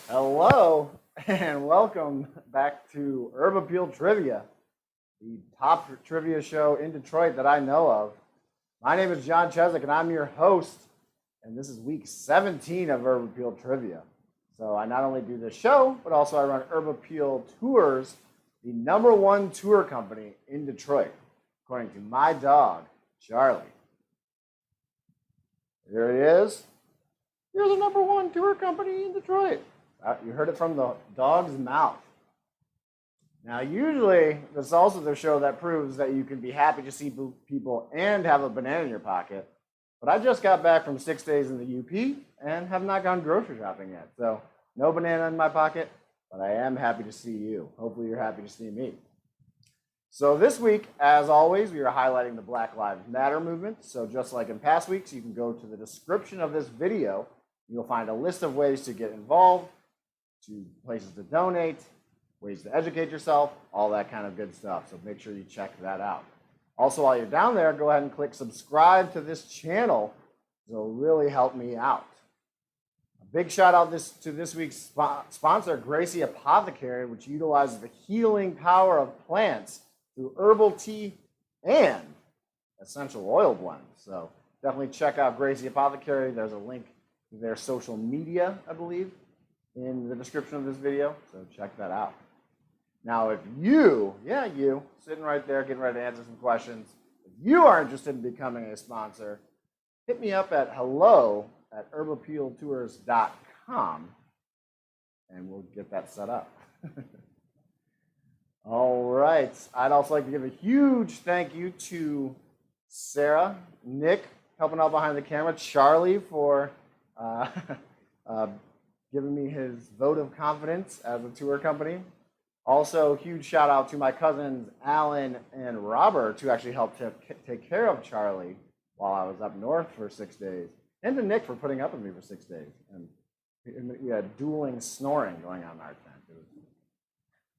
Hello and welcome back to Herb Appeal Trivia, the top trivia show in Detroit that I know of. My name is John Cheswick and I'm your host, and this is week 17 of Herb Appeal Trivia. So I not only do this show, but also I run Herb Appeal Tours, the #1 tour company in Detroit, according to my dog, Charlie. Here he is. You're the #1 tour company in Detroit. You heard it from the dog's mouth. Now, usually, this is also the show that proves that you can be happy to see people and have a banana in your pocket. But I just got back from 6 days in the UP and have not gone grocery shopping yet. So, no banana in my pocket, but I am happy to see you. Hopefully, you're happy to see me. So this week, as always, we are highlighting the Black Lives Matter movement. So just like in past weeks, you can go to the description of this video. You'll find a list of ways to get involved, to places to donate, ways to educate yourself, all that kind of good stuff. So make sure you check that out. Also, while you're down there, go ahead and click subscribe to this channel. It'll really help me out. A big shout out to this week's sponsor, Gracie Apothecary, which utilizes the healing power of plants through herbal tea and essential oil blends. So definitely check out Gracie Apothecary. There's a link to their social media, I believe, in the description of this video, so check that out. Now, if you, sitting right there getting ready to answer some questions, if you are interested in becoming a sponsor, hit me up at hello@herbappealtours.com, and we'll get that set up. All right, I'd also like to give a huge thank you to Sarah, Nick, helping out behind the camera, Charlie for giving me his vote of confidence as a tour company. Also, huge shout out to my cousins Alan and Robert, who actually helped take care of Charlie while I was up north for 6 days, and to Nick for putting up with me for 6 days. And we had dueling snoring going on in our tent. It was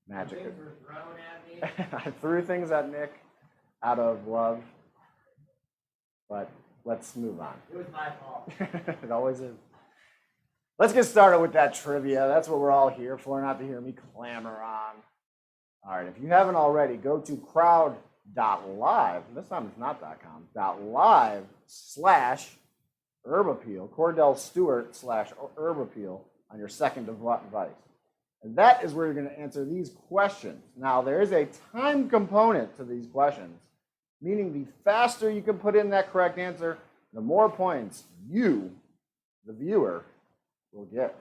magic. Things were thrown at me. I threw things at Nick out of love, but let's move on. It was my fault. It always is. Let's get started with that trivia. That's what we're all here for, not to hear me clamor on. All right, if you haven't already, go to crowd.live. This time it's not .com. .live/herbappeal, Cordell Stewart /herbappeal on your second device. And that is where you're going to answer these questions. Now, there is a time component to these questions, meaning the faster you can put in that correct answer, the more points you, the viewer, will get.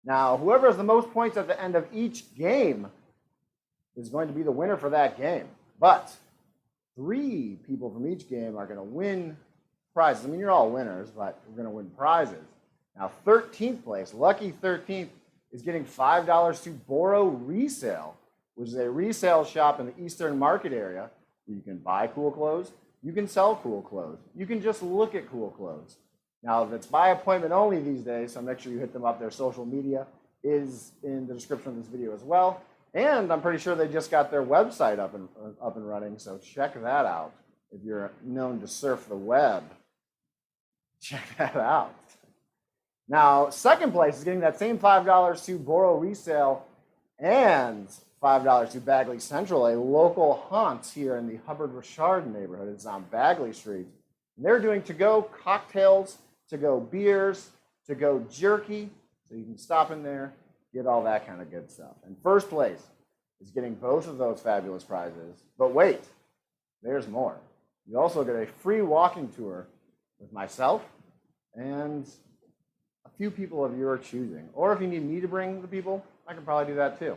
Now, whoever has the most points at the end of each game is going to be the winner for that game. But 3 people from each game are going to win prizes. I mean, you're all winners, but we're going to win prizes. Now, 13th place, lucky 13th, is getting $5 to Boro Resale, which is a resale shop in the Eastern Market area where you can buy cool clothes, you can sell cool clothes, you can just look at cool clothes. Now, it's by appointment only these days, so make sure you hit them up. Their social media is in the description of this video as well. And I'm pretty sure they just got their website up and running, so check that out. If you're known to surf the web, check that out. Now, second place is getting that same $5 to Boro Resale and $5 to Bagley Central, a local haunt here in the Hubbard Richard neighborhood. It's on Bagley Street. And they're doing to-go cocktails, to-go beers, to-go jerky, so you can stop in there, get all that kind of good stuff. And first place is getting both of those fabulous prizes. But wait, there's more. You also get a free walking tour with myself and a few people of your choosing. Or if you need me to bring the people, I can probably do that too.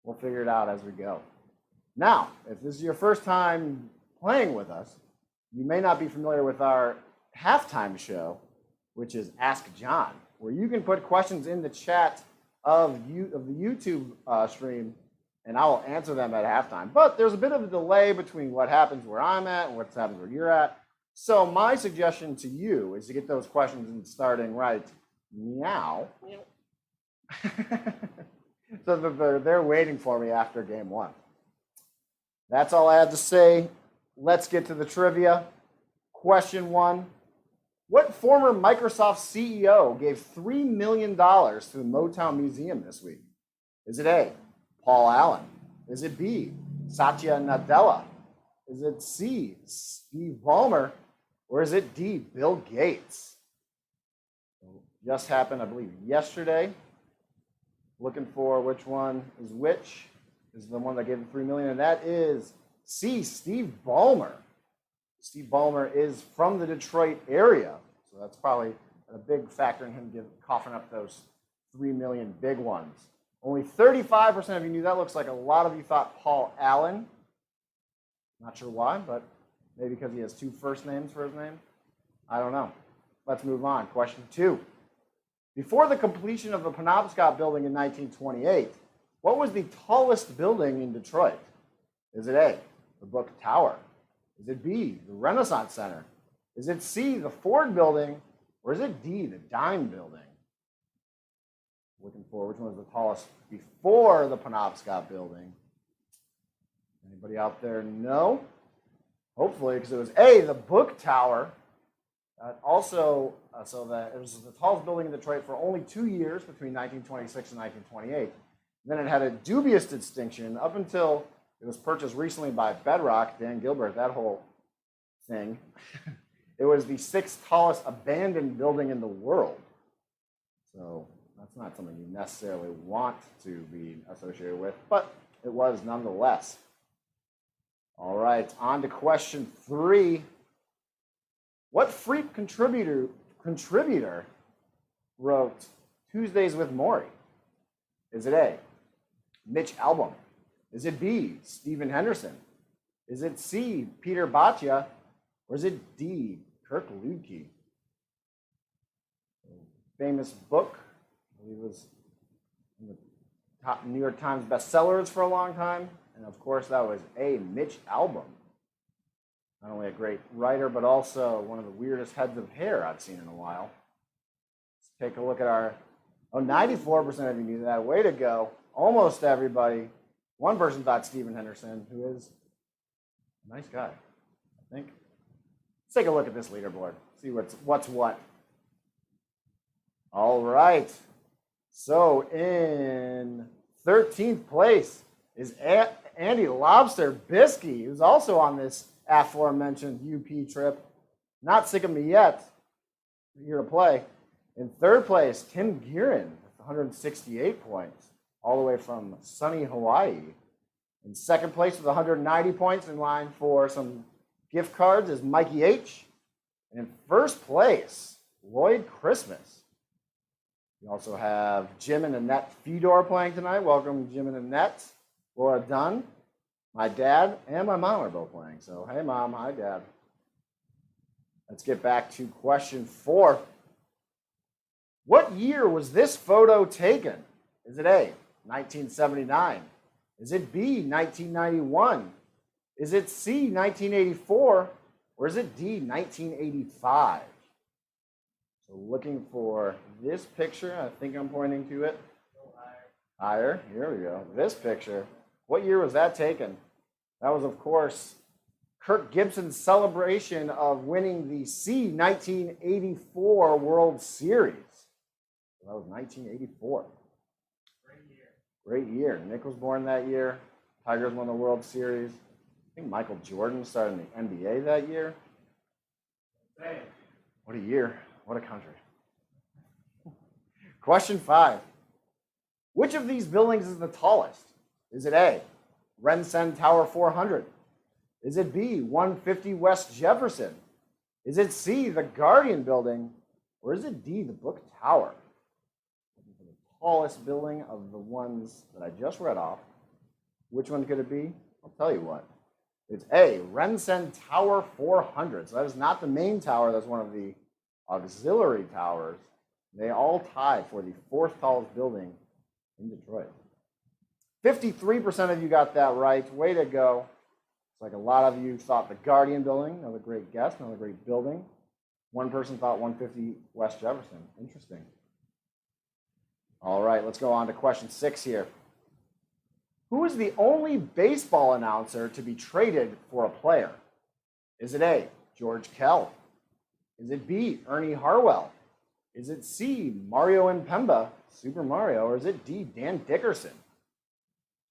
We'll figure it out as we go. Now, if this is your first time playing with us, you may not be familiar with our halftime show, which is Ask John, where you can put questions in the chat of the YouTube stream, and I will answer them at halftime. But there's a bit of a delay between what happens where I'm at and what happens where you're at. So my suggestion to you is to get those questions in starting right meow. So they're waiting for me after game 1. That's all I have to say. Let's get to the trivia. Question 1. What former Microsoft CEO gave $3 million to the Motown Museum this week? Is it A, Paul Allen? Is it B, Satya Nadella? Is it C, Steve Ballmer? Or is it D, Bill Gates? Just happened, I believe, yesterday. Looking for which one is which. This is the one that gave the $3 million, and that is C, Steve Ballmer. Steve Ballmer is from the Detroit area, so that's probably a big factor in him coughing up those $3 million big ones. Only 35% of you knew that. Looks like a lot of you thought Paul Allen. Not sure why, but maybe because he has two first names for his name. I don't know. Let's move on. Question 2. Before the completion of the Penobscot building in 1928, what was the tallest building in Detroit? Is it A, the Book Tower? Is it B, the Renaissance Center? Is it C, the Ford Building? Or is it D, the Dime Building? Looking for which one was the tallest before the Penobscot building. Anybody out there know? Hopefully, because it was A, the Book Tower. Also, so that it was the tallest building in Detroit for only 2 years between 1926 and 1928. Then it had a dubious distinction up until it was purchased recently by Bedrock, Dan Gilbert, that whole thing. It was the 6th tallest abandoned building in the world. So that's not something you necessarily want to be associated with, but it was nonetheless. All right, on to question 3. What Freak contributor wrote Tuesdays with Morrie? Is it A, Mitch Albom? Is it B, Stephen Henderson? Is it C, Peter Bhatia? Or is it D, Kirk Luedke? Famous book. I believe it was in the top New York Times bestsellers for a long time. And of course, that was A, Mitch Albom. Not only a great writer, but also one of the weirdest heads of hair I've seen in a while. Let's take a look at our, 94% of you knew that. Way to go. Almost everybody. One person thought Stephen Henderson, who is a nice guy, I think. Let's take a look at this leaderboard, see what's what. All right. So in 13th place is Andy Lobster Biskey, who's also on this aforementioned UP trip. Not sick of me yet. Here to play. In 3rd place, Tim Gearin with 168 points, all the way from sunny Hawaii. In 2nd place with 190 points, in line for some gift cards, is Mikey H. And in 1st place, Lloyd Christmas. We also have Jim and Annette Fedor playing tonight. Welcome, Jim and Annette. Laura Dunn. My dad and my mom are both playing. So, hey, Mom. Hi, Dad. Let's get back to question 4. What year was this photo taken? Is it A, 1979? Is it B, 1991? Is it C, 1984? Or is it D, 1985? So looking for this picture. I think I'm pointing to it. Higher. Here we go. This picture. What year was that taken? That was, of course, Kirk Gibson's celebration of winning the C 1984 World Series. So that was 1984. Great year. Nick was born that year. Tigers won the World Series. I think Michael Jordan started in the NBA that year. What a year. What a country. Question 5. Which of these buildings is the tallest? Is it A, Rensen Tower 400? Is it B, 150 West Jefferson? Is it C, the Guardian Building? Or is it D, the Book Tower? The tallest building of the ones that I just read off. Which one could it be? I'll tell you what. It's A, Rensen Tower 400. So that is not the main tower. That's one of the auxiliary towers. They all tie for the 4th tallest building in Detroit. 53% of you got that right. Way to go. It's like a lot of you thought the Guardian Building. Another great guess, another great building. One person thought 150 West Jefferson. Interesting. All right, let's go on to question 6 here. Who is the only baseball announcer to be traded for a player? Is it A, George Kell? Is it B, Ernie Harwell? Is it C, Mario Impemba, Super Mario? Or is it D, Dan Dickerson?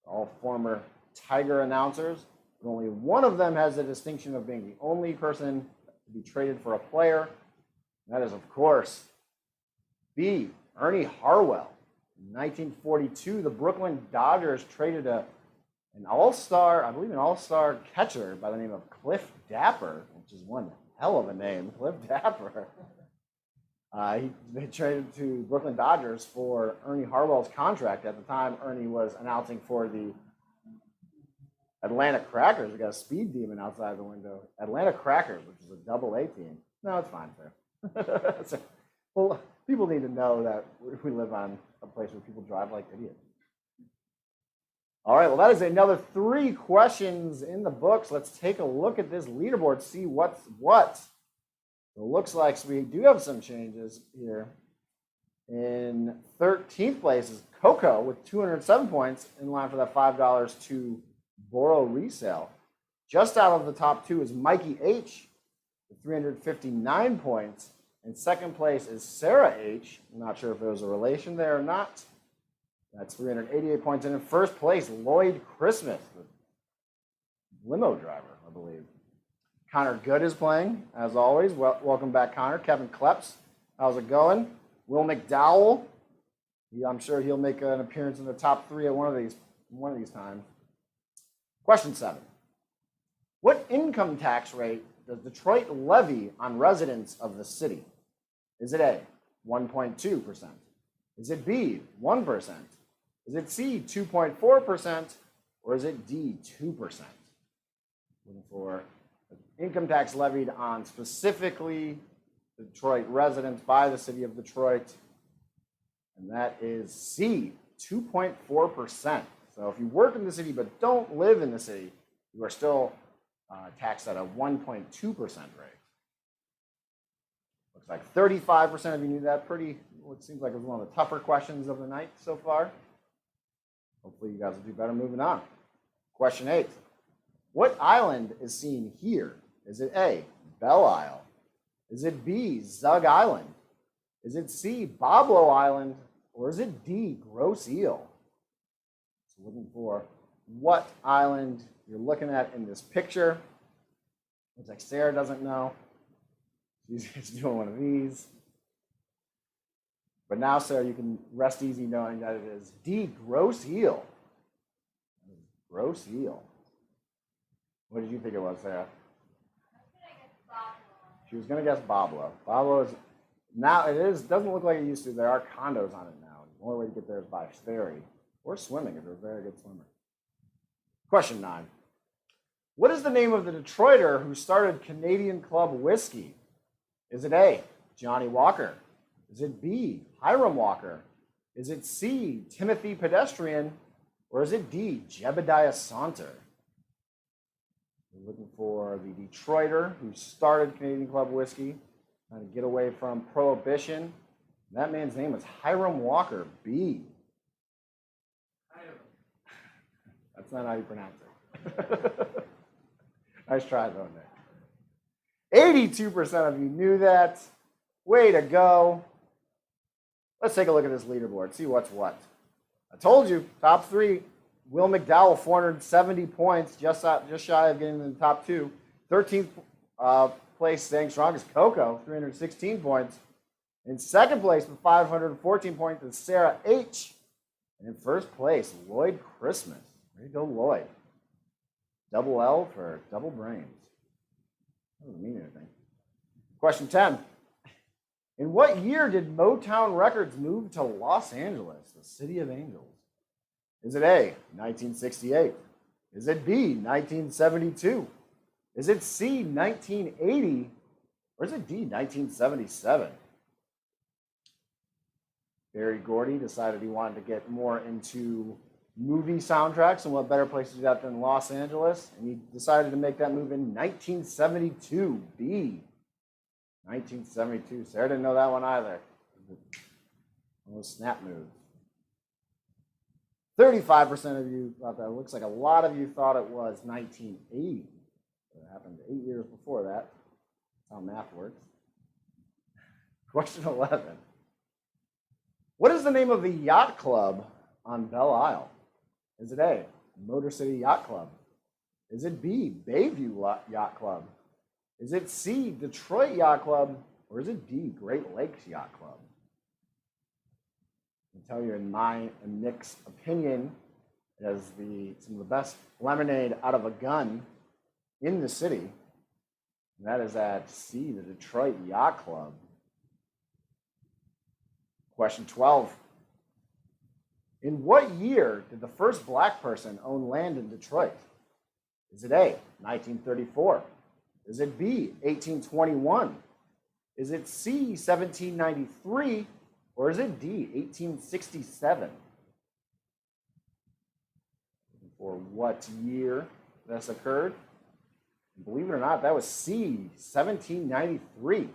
All former Tiger announcers, but only one of them has the distinction of being the only person to be traded for a player. And that is, of course, B, Ernie Harwell. In 1942, the Brooklyn Dodgers traded an all-star, I believe an all-star catcher by the name of Cliff Dapper, which is one hell of a name, Cliff Dapper. They traded to Brooklyn Dodgers for Ernie Harwell's contract. At the time, Ernie was announcing for the Atlanta Crackers. We got a speed demon outside the window. Atlanta Crackers, which is a double-A team. No, it's fine, sir. So, well, people need to know that we live on a place where people drive like idiots. All right, well, that is another 3 questions in the books. Let's take a look at this leaderboard, see what's what. So it looks like we do have some changes here. In 13th place is Coco with 207 points, in line for that $5 to borrow resale. Just out of the top 2 is Mikey H with 359 points. In second place is Sarah H. I'm not sure if there was a relation there or not. That's 388 points. And in first place, Lloyd Christmas, the limo driver, I believe. Connor Good is playing, as always. Welcome back, Connor. Kevin Kleps, how's it going? Will McDowell, I'm sure he'll make an appearance in the top 3 at one of these times. Question 7. What income tax rate does Detroit levy on residents of the city? Is it A, 1.2%? Is it B, 1%? Is it C, 2.4%? Or is it D, 2%? Looking for income tax levied on specifically Detroit residents by the city of Detroit. And that is C, 2.4%. So if you work in the city but don't live in the city, you are still taxed at a 1.2% rate. Looks like 35% of you knew that. It seems like it was one of the tougher questions of the night so far. Hopefully you guys will do better moving on. Question 8. What island is seen here? Is it A, Belle Isle? Is it B, Zug Island? Is it C, Boblo Island? Or is it D, Gross Eel? So looking for what island you're looking at in this picture. Looks like Sarah doesn't know. She's doing one of these. But now, Sarah, you can rest easy knowing that it is D, Gross Eel. Gross Eel. What did you think it was, Sarah? She was going to guess Boblo. Boblo is, now doesn't look like it used to. There are condos on it now. The only way to get there is by ferry or swimming if you're a very good swimmer. Question 9. What is the name of the Detroiter who started Canadian Club Whiskey? Is it A, Johnny Walker? Is it B, Hiram Walker? Is it C, Timothy Pedestrian? Or is it D, Jebediah Saunter? We're looking for the Detroiter who started Canadian Club Whiskey, trying to get away from Prohibition. And that man's name is Hiram Walker, B. That's not how you pronounce it. Nice try, though, Nick. 82% of you knew that. Way to go. Let's take a look at this leaderboard, see what's what. I told you, top 3. Will McDowell, 470 points, just shy of getting in the top 2. 13th place, staying strong, is Coco, 316 points. In second place with 514 points is Sarah H. And in first place, Lloyd Christmas. There you go, Lloyd. Double L for double brains. That doesn't mean anything. Question 10. In what year did Motown Records move to Los Angeles, the city of angels? Is it A, 1968? Is it B, 1972? Is it C, 1980? Or is it D, 1977? Berry Gordy decided he wanted to get more into movie soundtracks, and what better place to do that than Los Angeles? And he decided to make that move in 1972, B. 1972. Sarah didn't know that one either. One of those snap moves. 35% of you thought that. It looks like a lot of you thought it was 1980. It happened 8 years before that. That's how math works. Question 11. What is the name of the yacht club on Belle Isle? Is it A, Motor City Yacht Club? Is it B, Bayview Yacht Club? Is it C, Detroit Yacht Club? Or is it D, Great Lakes Yacht Club? I can tell you in my and Nick's opinion, it has some of the best lemonade out of a gun in the city. And that is at C, the Detroit Yacht Club. Question 12. In what year did the first black person own land in Detroit? Is it A, 1934? Is it B, 1821? Is it C, 1793? Or is it D, 1867? For what year this occurred? Believe it or not, that was C, 1793.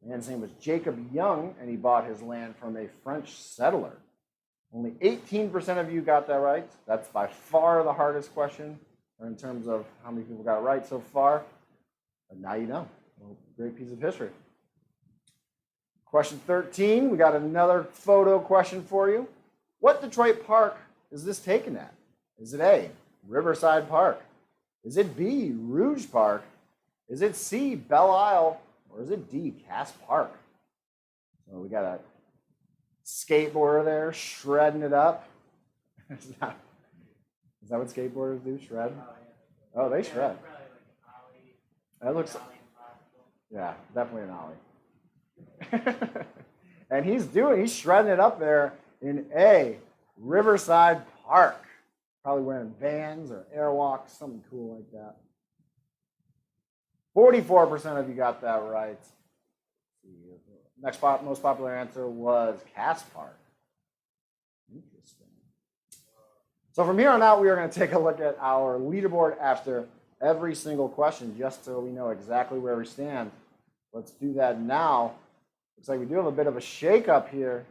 The man's name was Jacob Young, and he bought his land from a French settler. Only 18% of you got that right. That's by far the hardest question in terms of how many people got it right so far. But now you know. Well, great piece of history. Question 13, we got another photo question for you. What Detroit park is this taken at? Is it A, Riverside Park? Is it B, Rouge Park? Is it C, Belle Isle? Or is it D, Cass Park? So we got a skateboarder there shredding it up. Is that what skateboarders do, shred? Oh, they shred. That looks, yeah, definitely an ollie. And he's shredding it up there in A, Riverside Park. Probably wearing Vans or Airwalks, something cool like that. 44% of you got that right. Next most popular answer was Cass Park. Interesting. So from here on out, we are going to take a look at our leaderboard after every single question, just so we know exactly where we stand. Let's do that now. Looks like we do have a bit of a shake up here.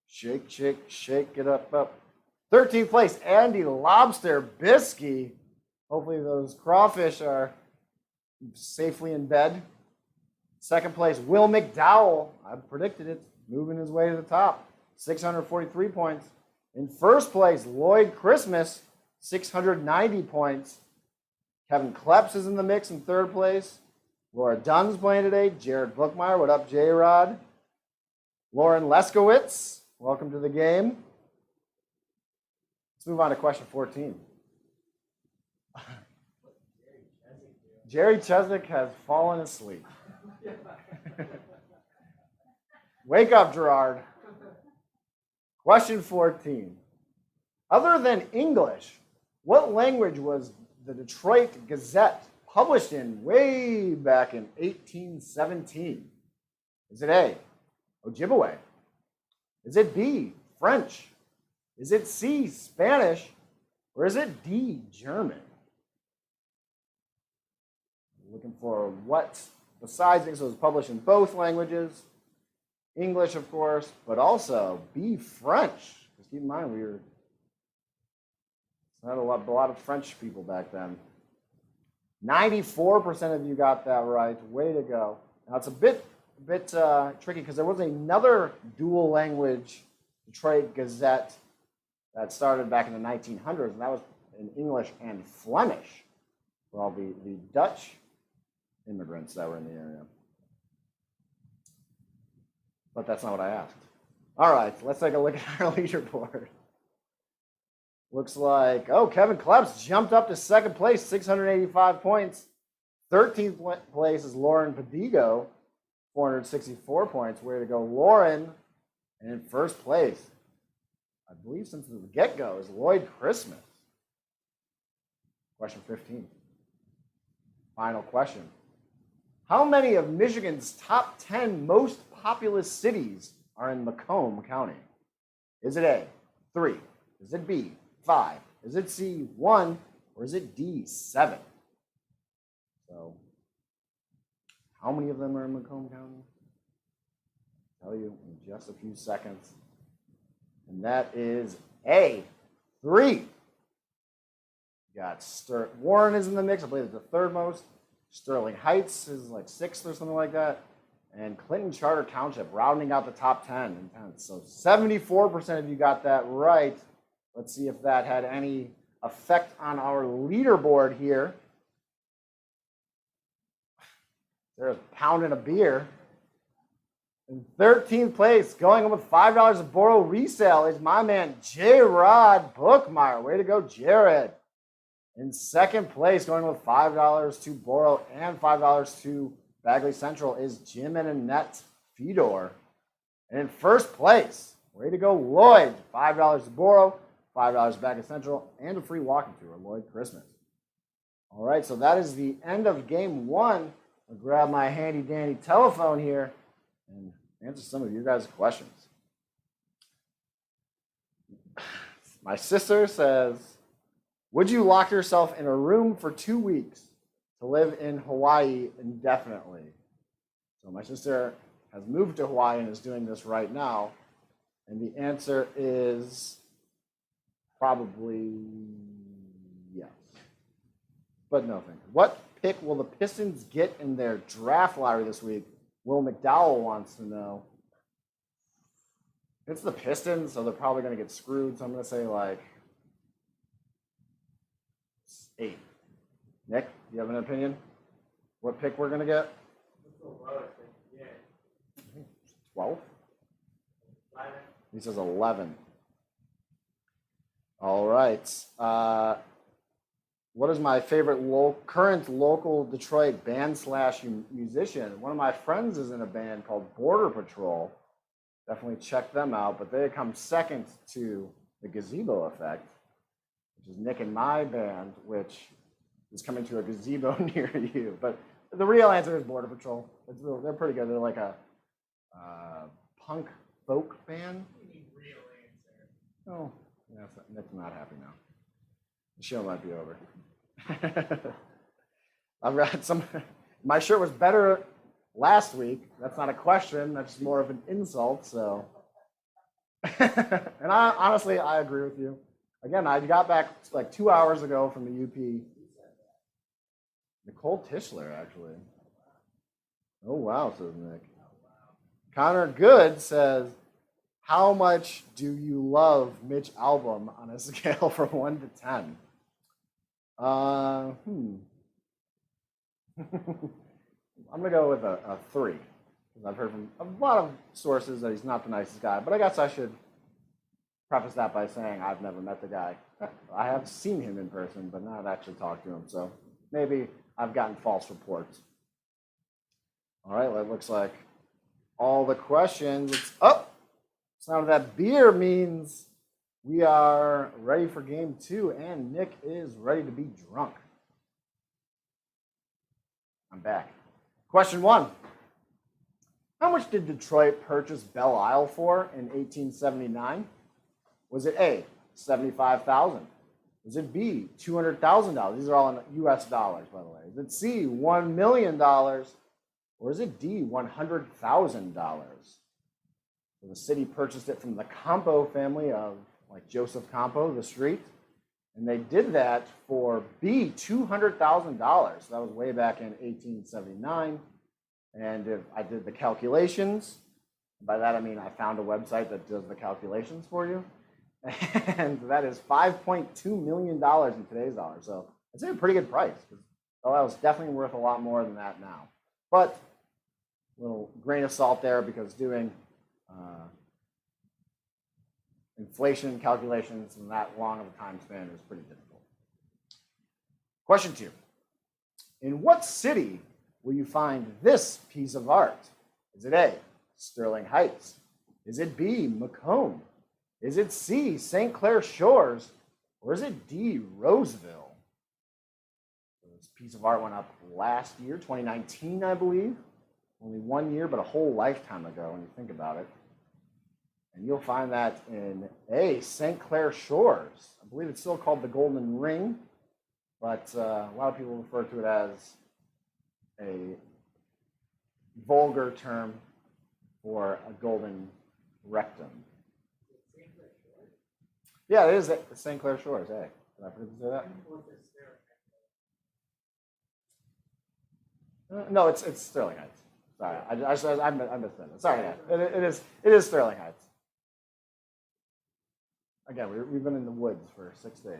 Shake, shake, shake it up. 13th place, Andy Lobster Biskey. Hopefully those crawfish are safely in bed. Second place, Will McDowell. I predicted it, moving his way to the top. 643 points. In first place, Lloyd Christmas, 690 points. Kevin Kleps is in the mix in third place. Laura Dunn's playing today. Jared Bookmeyer, what up, J-Rod? Lauren Leskowitz, welcome to the game. Let's move on to question 14. Jerry Chesnick has fallen asleep. Wake up, Gerard. Question 14. Other than English, what language was the Detroit Gazette published in way back in 1817? Is it A, Ojibwe? Is it B, French? Is it C, Spanish? Or is it D, German? Looking for what besides things was published in both languages. English, of course, but also B, French. Because keep in mind, we had a lot of French people back then. 94% of you got that right. Way to go. Now, it's a bit tricky because there was another dual language Detroit Gazette that started back in the 1900s, and that was in English and Flemish for all the Dutch immigrants that were in the area. But that's not what I asked. All right, let's take a look at our leaderboard. Looks like, Kevin Kleps jumped up to second place, 685 points. 13th place is Lauren Padigo, 464 points. Way to go, Lauren. And in first place, I believe since the get-go, is Lloyd Christmas. Question 15. Final question. How many of Michigan's top 10 most populous cities are in Macomb County? Is it A, 3? Is it B, 5? Is it C, 1? Or is it D, 7? So, how many of them are in Macomb County? I'll tell you in just a few seconds. And that is A, 3. You got Warren is in the mix. I believe it's the third most. Sterling Heights is like 6th or something like that. and Clinton Charter Township, rounding out the top 10 in 10. So 74% of you got that right. Let's see if that had any effect on our leaderboard here. There's pounding a beer. In 13th place, going on with $5 of Boro resale, is my man J-Rod Bookmeyer. Way to go, Jared. In second place, going with $5 to Boro and $5 to Bagley Central, is Jim and Annette Fedor. And in first place, way to go, Lloyd. $5 to Boro, $5 to Bagley Central, and a free walking tour, Lloyd Christmas. All right, so that is the end of game one. I'll grab my handy dandy telephone here and answer some of you guys' questions. My sister says, would you lock yourself in a room for 2 weeks to live in Hawaii indefinitely? So my sister has moved to Hawaii and is doing this right now. And the answer is probably yes. But no thank you. What pick will the Pistons get in their draft lottery this week? Will McDowell wants to know. It's the Pistons, so they're probably going to get screwed. So I'm going to say like 8. Nick, do you have an opinion? What pick we're going to get? What's the lowest they can get? 12? 11. He says 11. All right. What is my favorite current local Detroit band / musician? One of my friends is in a band called Border Patrol. Definitely check them out. But they come second to the Gazebo Effect, which is Nick and my band, which is coming to a gazebo near you. But the real answer is Border Patrol. They're pretty good. They're like a punk folk band. You need real answer. Oh, yeah, Nick's not happy now. The show might be over. I've got some. My shirt was better last week. That's not a question. That's more of an insult. So, and honestly, I agree with you. Again, I got back like 2 hours ago from the UP. Nicole Tischler, actually. Oh wow, says Nick. Connor Good says, how much do you love Mitch Albom on a scale from 1 to 10? I'm going to go with a 3. Because I've heard from a lot of sources that he's not the nicest guy. But I guess I should preface that by saying I've never met the guy. I have seen him in person, but not actually talked to him. So maybe I've gotten false reports. All right, well, it looks like all the questions. Sound of that beer means we are ready for game 2, and Nick is ready to be drunk. I'm back. Question 1. How much did Detroit purchase Belle Isle for in 1879? Was it A, $75,000? Was it B, $200,000? These are all in U.S. dollars, by the way. Is it C, $1 million? Or is it D, $100,000? So the city purchased it from the Campo family of like Joseph Campo, the street. And they did that for B, $200,000. So that was way back in 1879. And if I did the calculations, by that I mean I found a website that does the calculations for you. And that is $5.2 million in today's dollars. So it's a pretty good price. Well, that was definitely worth a lot more than that now. But a little grain of salt there because doing inflation calculations in that long of a time span is pretty difficult. Question 2. In what city will you find this piece of art? Is it A, Sterling Heights? Is it B, Macomb? Is it C, St. Clair Shores? Or is it D, Roseville? This piece of art went up last year, 2019, I believe. Only 1 year, but a whole lifetime ago when you think about it. And you'll find that in A, St. Clair Shores. I believe it's still called the Golden Ring, but a lot of people refer to it as a vulgar term for a golden rectum. Yeah, it is at St. Clair Shores. Hey, did I forget to say that? No, it's Sterling Heights. Sorry, I missed it. Sorry, it is Sterling Heights. Again, we've been in the woods for 6 days.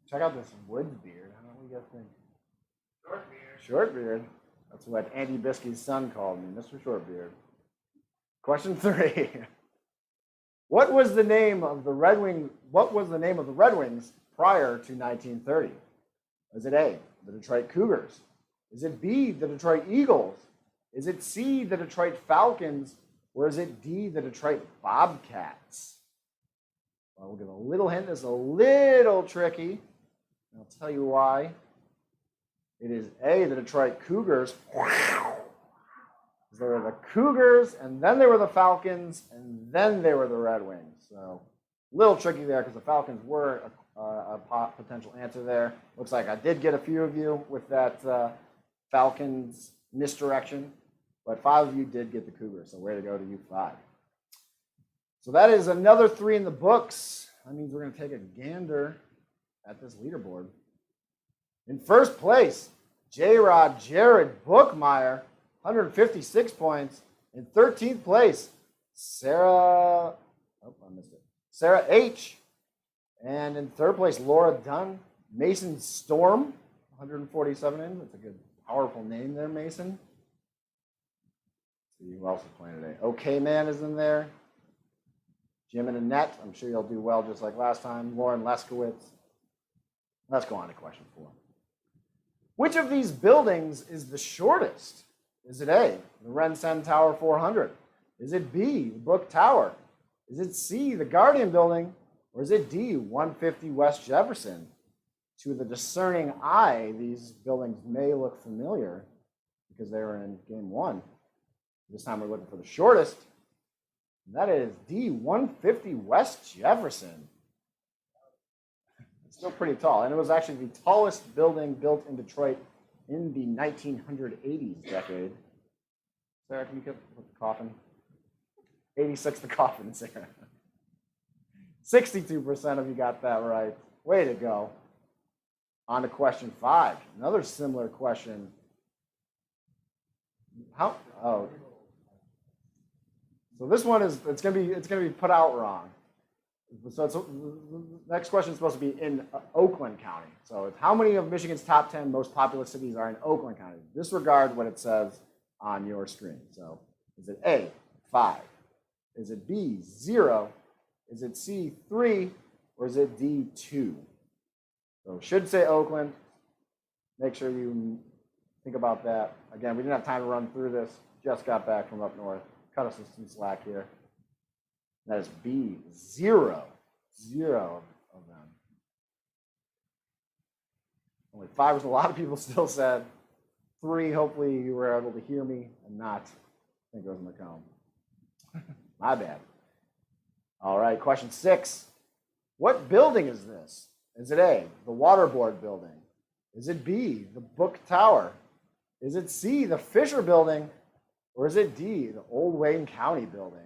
Check out this woods beard. How do you guys think? Short beard. Short beard. That's what Andy Biskey's son called me, Mr. Shortbeard. Question 3. What was the name of the Red Wings prior to 1930? Is it A, the Detroit Cougars? Is it B, the Detroit Eagles? Is it C, the Detroit Falcons? Or is it D, the Detroit Bobcats? Well, we'll give a little hint. This is a little tricky. I'll tell you why. It is A, the Detroit Cougars. There were the Cougars, and then there were the Falcons, and then there were the Red Wings. So a little tricky there because the Falcons were a potential answer there. Looks like I did get a few of you with that Falcons misdirection, but 5 of you did get the Cougars. So way to go to you 5. So that is another 3 in the books. That means we're going to take a gander at this leaderboard. In first place, J-Rod Jared Bookmeyer, 156 points. In 13th place, Sarah H. And in 3rd place, Laura Dunn. Mason Storm, 147 in. That's a good, powerful name there, Mason. Let's see who else is playing today. OK Man is in there. Jim and Annette, I'm sure you'll do well just like last time. Lauren Leskowitz. Let's go on to question 4. Which of these buildings is the shortest? Is it A, the Rensen Tower 400? Is it B, the Book Tower? Is it C, the Guardian Building? Or is it D, 150 West Jefferson? To the discerning eye, these buildings may look familiar because they were in game 1. This time we're looking for the shortest. And that is D, 150 West Jefferson. It's still pretty tall. And it was actually the tallest building built in Detroit in the 1980s decade. Sarah, can you get the coffin? 86 the coffin, Sarah. 62% of you got that right. Way to go. On to question 5. Another similar question. So this one is it's gonna be put out wrong. So next question is supposed to be in Oakland County. So it's how many of Michigan's top 10 most populous cities are in Oakland County? Disregard what it says on your screen. So is it A, 5? Is it B, 0? Is it C, 3? Or is it D, 2? So it should say Oakland. Make sure you think about that. Again, we didn't have time to run through this. Just got back from up north. Cut us some slack here. That is B, 0. 0 of them. Only 5 was a lot of people still said. 3, hopefully you were able to hear me and not think it was Macomb. My bad. All right, question 6. What building is this? Is it A, the Waterboard Building? Is it B, the Book Tower? Is it C, the Fisher Building? Or is it D, the Old Wayne County Building?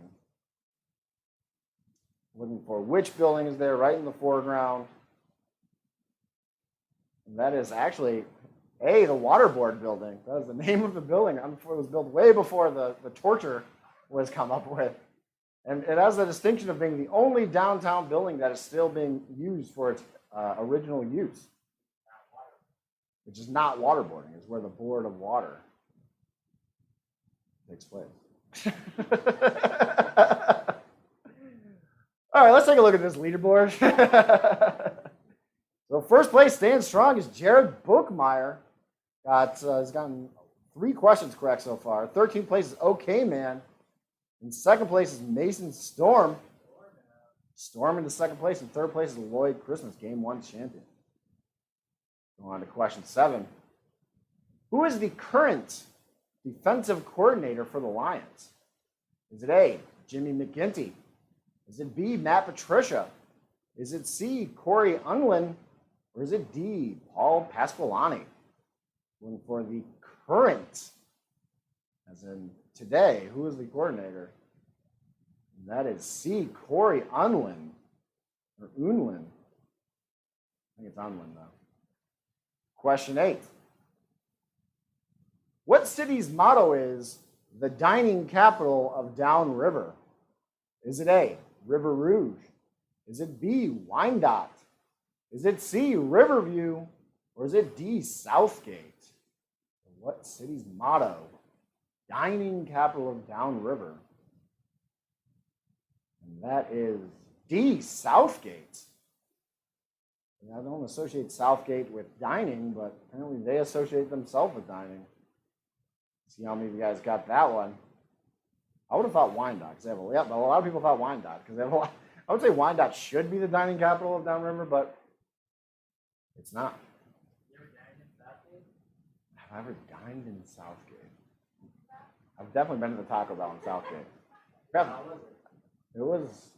Looking for which building is there right in the foreground. And that is actually A, the Waterboard Building. That is the name of the building. It was built way before the torture was come up with. And it has the distinction of being the only downtown building that is still being used for its original use, which is not waterboarding. It's where the board of water takes place. All right, let's take a look at this leaderboard. So first place, staying strong, is Jared Bookmeyer. He's gotten 3 questions correct so far. 13th place is OK Man. In second place is Mason Storm. Storm into second place. In third place is Lloyd Christmas, Game 1 champion. Go on to question 7. Who is the current defensive coordinator for the Lions? Is it A, Jimmy McGinty? Is it B, Matt Patricia? Is it C, Corey Unlin? Or is it D, Paul Pasqualani? Looking for the current, as in today, who is the coordinator? And that is C, Corey Unlin. Or Unlin. I think it's Unlin, though. Question 8. What city's motto is the dining capital of Downriver? Is it A, River Rouge? Is it B, Wyandotte? Is it C, Riverview? Or is it D, Southgate? What city's motto? Dining capital of Downriver. And that is D, Southgate. I don't associate Southgate with dining, but apparently they associate themselves with dining. See how many of you guys got that one. I would have thought Wyandotte, because they have but a lot of people thought Wyandotte, because they have a lot. I would say Wyandotte should be the dining capital of Downriver, but it's not. You ever dined in Southgate? Have I ever dined in Southgate? I've definitely been to the Taco Bell in Southgate. How was it?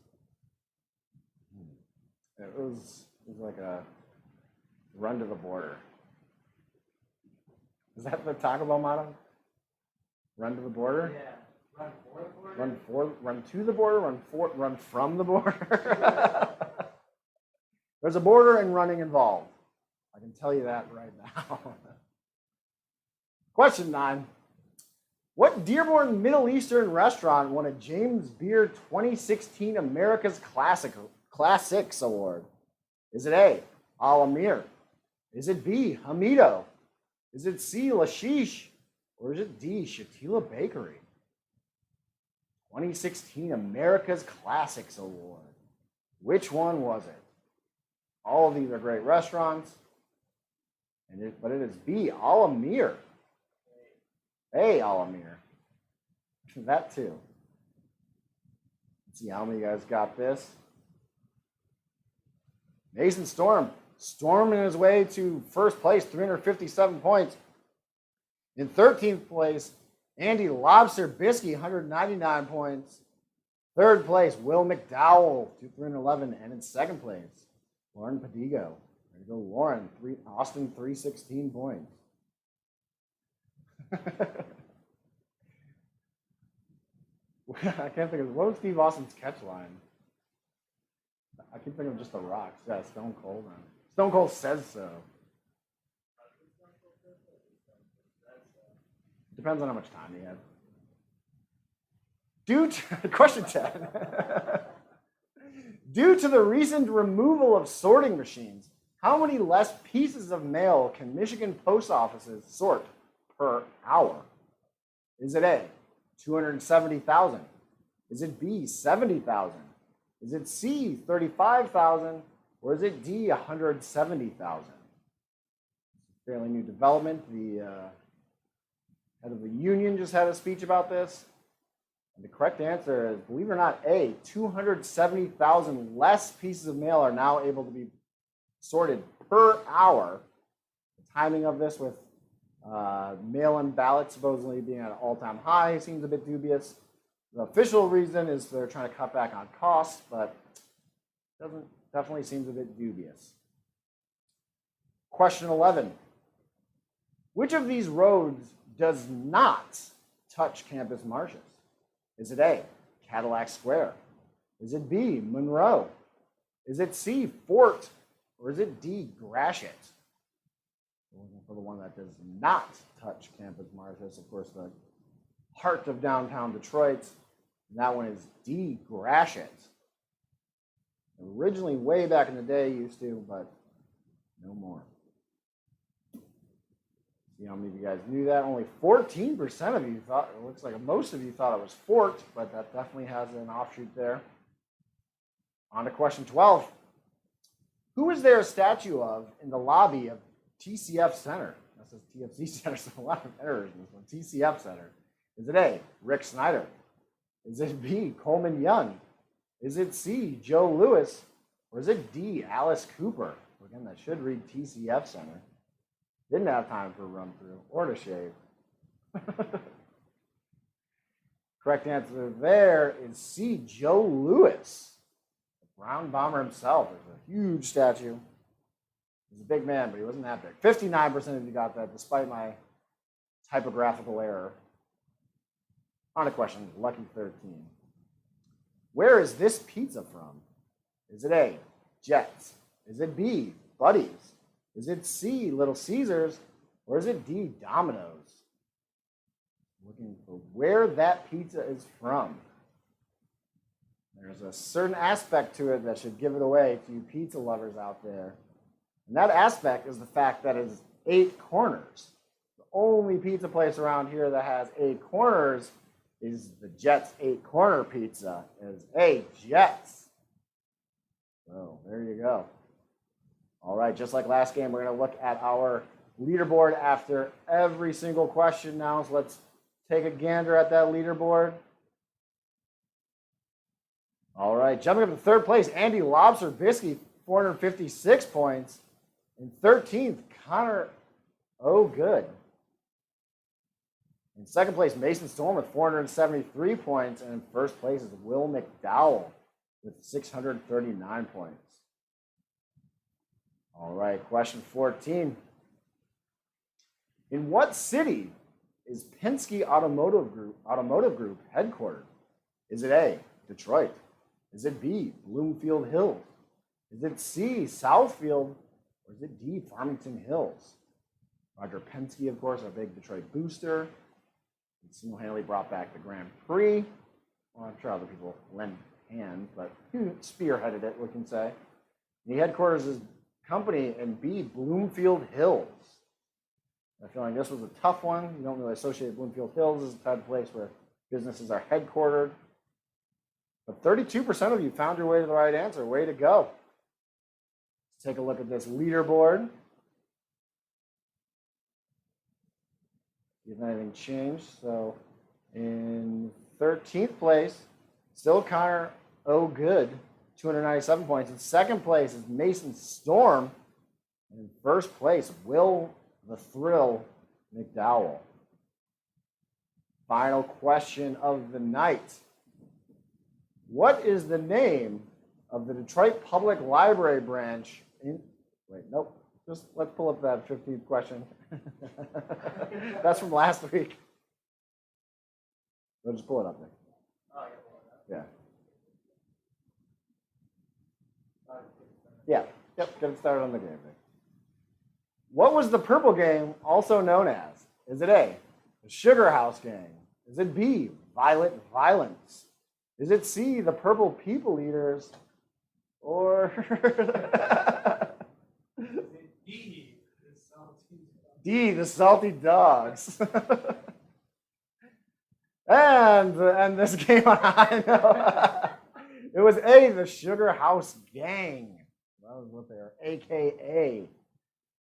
It was like a run to the border. Is that the Taco Bell motto? Run to the border? Yeah. Run for the border? Run to the border, run from the border. There's a border and running involved. I can tell you that right now. Question 9. What Dearborn Middle Eastern restaurant won a James Beard 2016 America's Classics Award? Is it A, Al Amir? Is it B, Hamido? Is it C, Lashish? Or is it D, Shatila Bakery? 2016 America's Classics Award. Which one was it? All of these are great restaurants, but it is B, Al Amir. A, Al Amir. That too. Let's see how many of you guys got this. Mason Storm storming his way to first place, 357 points. In 13th place, Andy Lobster Bisky, 199 points. Third place, Will McDowell, 311. And in second place, Lauren Padigo. There you go, Lauren. Austin, 316 points. I can't think of, what was Steve Austin's catch line? I keep thinking of just the Rocks. Yeah, Stone Cold. Stone Cold says so. Depends on how much time he had. Question 10. Due to the recent removal of sorting machines, how many less pieces of mail can Michigan post offices sort per hour? Is it A, 270,000? Is it B, 70,000? Is it C, 35,000? Or is it D, 170,000? Fairly new development. The head of the union just had a speech about this. And the correct answer is, believe it or not, A, 270,000 less pieces of mail are now able to be sorted per hour. The timing of this with mail-in ballots supposedly being at an all-time high seems a bit dubious. The official reason is they're trying to cut back on costs, but definitely seems a bit dubious. Question 11. Which of these roads does not touch Campus Martius? Is it A, Cadillac Square? Is it B, Monroe? Is it C, Fort? Or is it D, Gratiot? We're looking for the one that does not touch Campus Martius, of course, the heart of downtown Detroit. And that one is D, Gratiot. Originally, way back in the day, used to, but no more. See how many of you guys knew that? Only 14% of you thought, it looks like most of you thought it was Fort, but that definitely has an offshoot there. On to question 12. Who is there a statue of in the lobby of TCF Center? That says TFC Center, so a lot of errors in this one. TCF Center. Is it A, Rick Snyder? Is it B, Coleman Young? Is it C, Joe Lewis? Or is it D, Alice Cooper? Again, that should read TCF Center. Didn't have time for a run through or to shave. Correct answer there is C, Joe Lewis. The Brown Bomber himself. There's a huge statue. He's a big man, but he wasn't that big. 59% of you got that, despite my typographical error. On to question lucky 13. Where is this pizza from? Is it A, Jets? Is it B, Buddies? Is it C, Little Caesars? Or is it D, Domino's? looking for where that pizza is from. There's a certain aspect to it that should give it away to you pizza lovers out there. And that aspect is the fact that it's 8 corners. The only pizza place around here that has 8 corners is the Jets 8-corner pizza. Is Jets. So there you go. All right, just like last game, we're going to look at our leaderboard after every single question now. So let's take a gander at that leaderboard. All right, jumping up to 3rd place, Andy Lobster Bisky, 456 points. In 13th, Connor O'Good. In 2nd place, Mason Storm with 473 points. And in 1st place is Will McDowell with 639 points. All right, question 14. In what city is Penske Automotive Group headquartered? Is it A, Detroit? Is it B, Bloomfield Hills? Is it C, Southfield? Or is it D, Farmington Hills? Roger Penske, of course, our big Detroit booster. He single-handedly brought back the Grand Prix. Well, I'm sure other people lend hands, but he spearheaded it, we can say. And he headquarters his company in B, Bloomfield Hills. I feel like this was a tough one. You don't really associate Bloomfield Hills as the type of place where businesses are headquartered. But 32% of you found your way to the right answer. Way to go. Let's take a look at this leaderboard. See if anything changed. So in 13th place, still Connor O'Good, 297 points. In 2nd place is Mason Storm. And in 1st place, Will the Thrill McDowell. Final question of the night. What is the name of the Detroit Public Library branch in... Wait, nope. Just let's pull up that 15th question. That's from last week. So just pull it up there. Yeah. Yeah. Yep. Get it started on the game there. What was the purple gang also known as? Is it A, the Sugar House Gang? Is it B, Violent Violence? Is it C, the Purple People Eaters? Or D, the Salty Dogs? and this game on high note. It was A, the Sugar House Gang. That was what they were, AKA.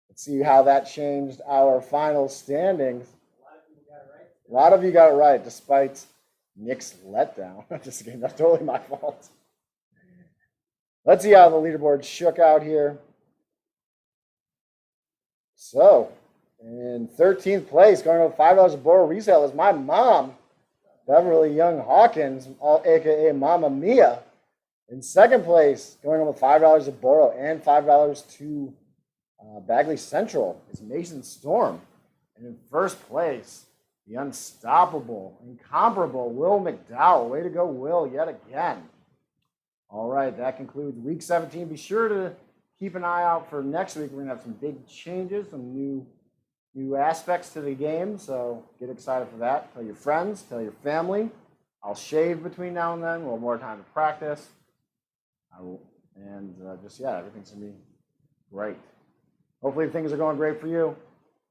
Let's see how that changed our final standings. A lot of you got it right, despite Nick's letdown. Just kidding, that's totally my fault. Let's see how the leaderboard shook out here. So, in 13th place, going over $5 a Boro resale is my mom, Beverly Young Hawkins, aka Mama Mia. In 2nd place, going over $5 a Boro and $5 to Bagley Central is Mason Storm. And in 1st place, the unstoppable, incomparable Will McDowell. Way to go, Will, yet again. All right, that concludes week 17. Be sure to keep an eye out for next week. We're going to have some big changes, some new aspects to the game, so get excited for that. Tell your friends, tell your family. I'll shave between now and then. We'll have more time to practice. Everything's going to be great. Hopefully things are going great for you.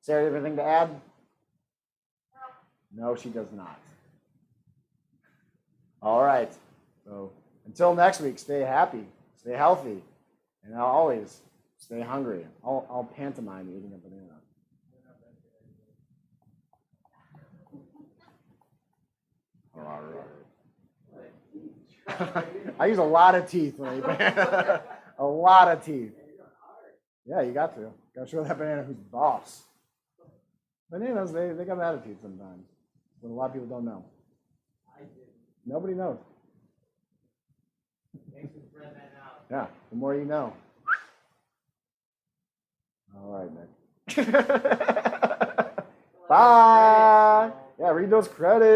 Sarah, you have anything to add? No, she does not. All right. So until next week, stay happy, stay healthy, and always stay hungry. I'll pantomime eating a banana. All right. I use a lot of teeth when I eat banana. A lot of teeth. Yeah, you got to. Got to show that banana who's boss. Bananas, they got an attitude sometimes. But a lot of people don't know. Nobody knows. Yeah, the more you know. All right, Nick. Bye. Yeah, read those credits.